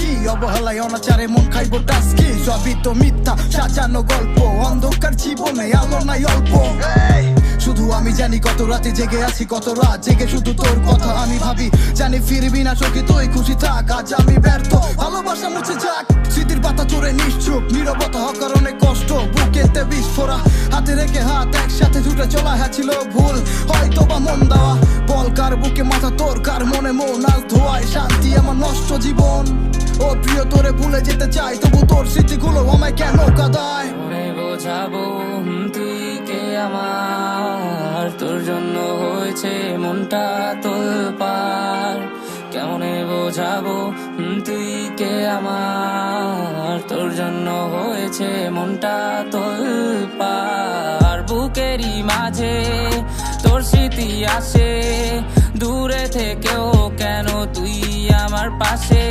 কি অবহেলায় অনাচারে মন খাইবো টাস্কি সবই তো মিথ্যা সাজানো গল্প অন্ধকার জীবনে আলো নাই অল্প শুধু আমি জানি কত রাতে জেগে আছি কত রাত জেগে শুধু তোর কথা আমি ভাবি জানি ফিরবি না চোখে তুই খুশি থাক আজ আমি ব্যর্থ ভালোবাসা মুছে যাক স্মৃতির পাতা চড়ে নিশ্চুপ নীরবতা হওয়ার কারণে কষ্ট বুকেতে বিস্ফোরা হাতে রেখে হাত একসাথে ছুটে চলা ছিল ভুল হয়তো বা মন দেওয়া বল কার বুকে মাথা তোর কার মনে মন আজ ধোয়ায় শান্তি আমার নষ্ট জীবন ও প্রিয় তোরে ভুলে যেতে চাই তবু তোর স্মৃতিগুলো আমায় কেন কাঁদায় বোঝাবো তুই কে আমার তোর জন্য হয়েছে মনটা তোলপাড় কেমনে বোঝাবো তুই কে আমার তোর জন্য হয়েছে মনটা তোলপাড় বুকেরই মাঝে তোর স্মৃতি আসে দূরে থেকেও কেন তুই আমার পাশে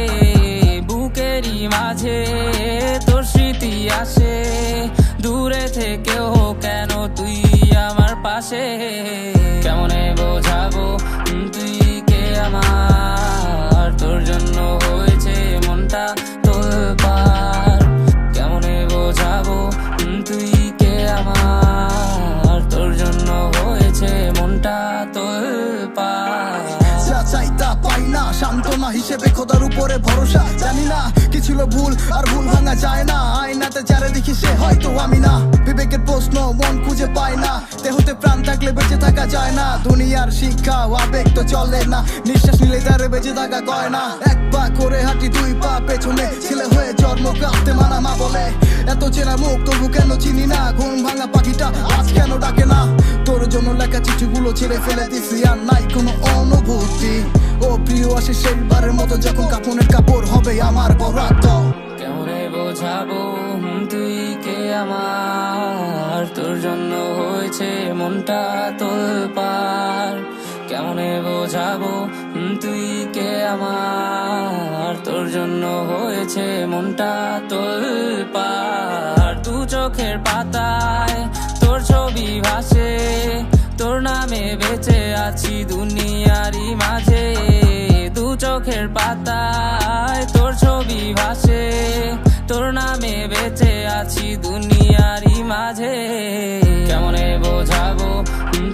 বুকেরই মাঝে তোর স্মৃতি আসে দূরে থেকেও কেন তুই আমার পাশে কেমনে বোঝাবো তুই কে আমার তোর জন্য হয়েছে মনটা তোলপাড় কেমনে বোঝাবো তুই কে আমার তোর জন্য হয়েছে মনটা তোলপাড় চাই তা পাই না সান্ত্বনা হিসেবে খোদার উপরে ভরসা জানি না কি ছিল ভুল আর ভুল ভাঙা যায় না আয়নাতে যারে দেখি সে হয়তো আমি না বিবেকের প্রশ্ন মন খুঁজে পায় না দেহতে প্রাণ থাকলে বেঁচে থাকা যায় না দুনিয়ার শিক্ষা আবেগ তো চলে না নিঃশ্বাস নিলে তারে বেঁচে থাকা কয় না এক পা করে হাঁটি দুই পা পেছনে ছেলে হয়ে জন্ম কাঁপতে মানা মা বলে এত চেনা মুখ তবু কেন চিনি না ঘুম ভাঙা পাখিটা আজ কেন ডাকে না তোর জন্য লেখা চিঠিগুলো ছেড়ে ফেলে দিছি আর নাই কোনো অনুভূতি ও প্রিয় আসে শেষবারের মতো যখন কাপনের কাপড় হবে আমার বরাদ্দ কেমনে বোঝাবো তুই কে আমার তোর জন্য হয়েছে মনটা তোলপাড় কেমনে বোঝাবো তুই কে আমার তোর জন্য হয়েছে মনটা তোলপাড় দু চোখের পাতায় তোর ছবি ভাসে তোর নামে বেঁচে আছি দুনিয়ারই মাঝে দু চোখের পাতায় তোর ছবি ভাসে তোর নামে বেঁচে আছি দুনিয়ারই মাঝে কেমনে বোঝাবো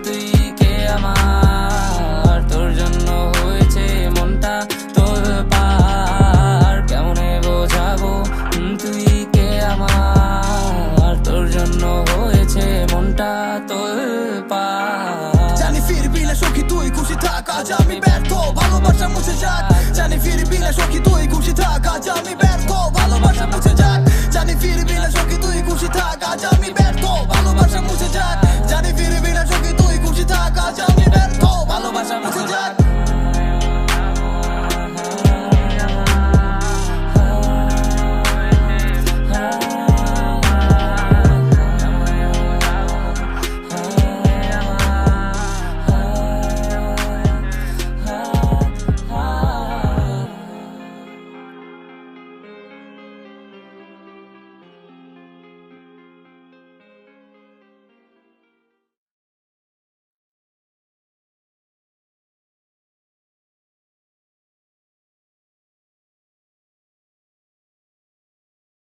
তুই কে আমার তোর জন্য হয়েছে মনটা তোলপাড় কেমনে বোঝাবো তুই কে আমার তোর জন্য হয়েছে মনটা তোলপাড় জানি ফিরবি না সখী তুই খুশি থাক আজ আমি ব্যর্থ ভালোবাসা মুছে যাক জানি ফিরবি না সখী তুই খুশি থাক আজ আমি ব্যর্থ ভালোবাসা মুছে যাক জানি ফিরবি না সখী তুই খুশি থাক আজ আমি